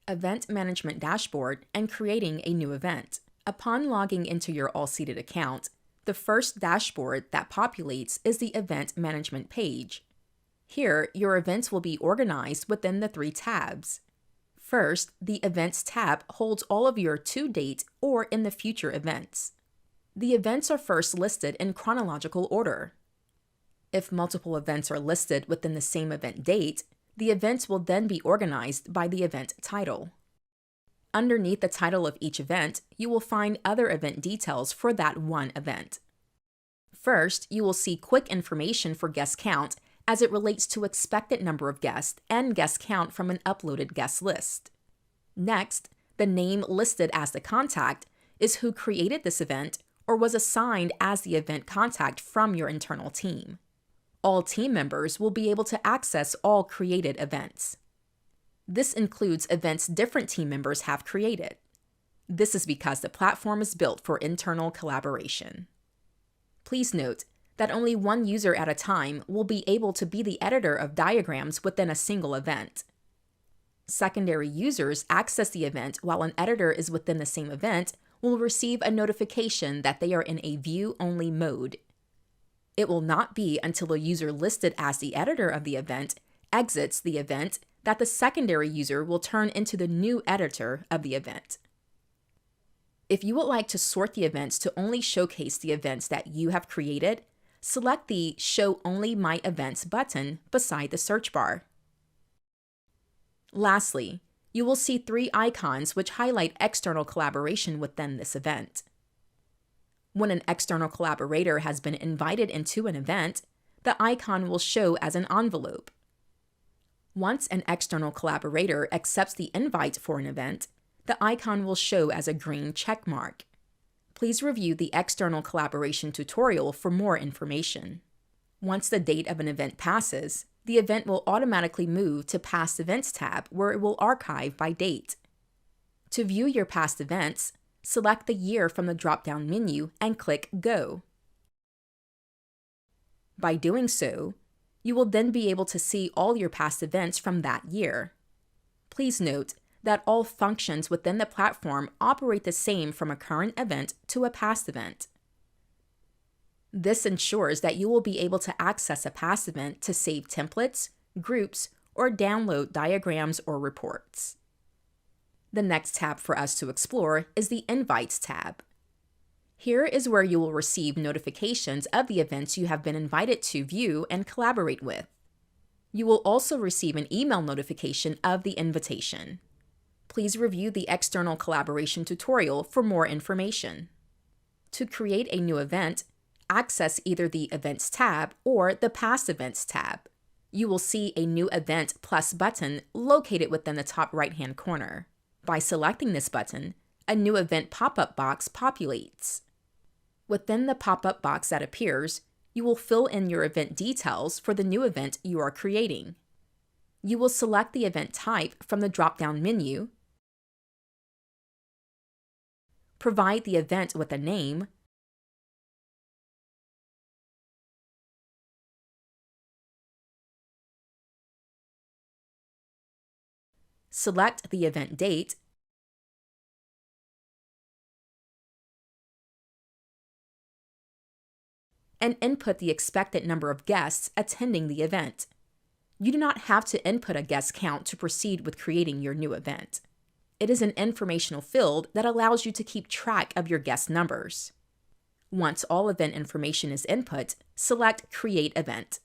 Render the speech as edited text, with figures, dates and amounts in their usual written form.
Event Management Dashboard, and creating a new event. Upon logging into your AllSeated account, the first dashboard that populates is the Event Management page. Here, your events will be organized within the 3 tabs. First, the Events tab holds all of your to-date or in the future events. The events are first listed in chronological order. If multiple events are listed within the same event date, the events will then be organized by the event title. Underneath the title of each event, you will find other event details for that one event. First, you will see quick information for guest count as it relates to expected number of guests and guest count from an uploaded guest list. Next, the name listed as the contact is who created this event or was assigned as the event contact from your internal team. All team members will be able to access all created events. This includes events different team members have created. This is because the platform is built for internal collaboration. Please note that only one user at a time will be able to be the editor of diagrams within a single event. Secondary users access the event while an editor is within the same event will receive a notification that they are in a view-only mode. It will not be until a user listed as the editor of the event exits the event that the secondary user will turn into the new editor of the event. If you would like to sort the events to only showcase the events that you have created, select the Show Only My Events button beside the search bar. Lastly, you will see 3 icons which highlight external collaboration within this event. When an external collaborator has been invited into an event, the icon will show as an envelope. Once an external collaborator accepts the invite for an event, the icon will show as a green check mark. Please review the external collaboration tutorial for more information. Once the date of an event passes, the event will automatically move to Past Events tab where it will archive by date. To view your past events, select the year from the drop-down menu and click Go. By doing so, you will then be able to see all your past events from that year. Please note that all functions within the platform operate the same from a current event to a past event. This ensures that you will be able to access a past event to save templates, groups, or download diagrams or reports. The next tab for us to explore is the Invites tab. Here is where you will receive notifications of the events you have been invited to view and collaborate with. You will also receive an email notification of the invitation. Please review the external collaboration tutorial for more information. To create a new event, access either the Events tab or the Past Events tab. You will see a New Event Plus button located within the top right-hand corner. By selecting this button, a new event pop-up box populates. Within the pop-up box that appears, you will fill in your event details for the new event you are creating. You will select the event type from the drop-down menu, provide the event with a name, select the event date, and input the expected number of guests attending the event. You do not have to input a guest count to proceed with creating your new event. It is an informational field that allows you to keep track of your guest numbers. Once all event information is input, select Create Event.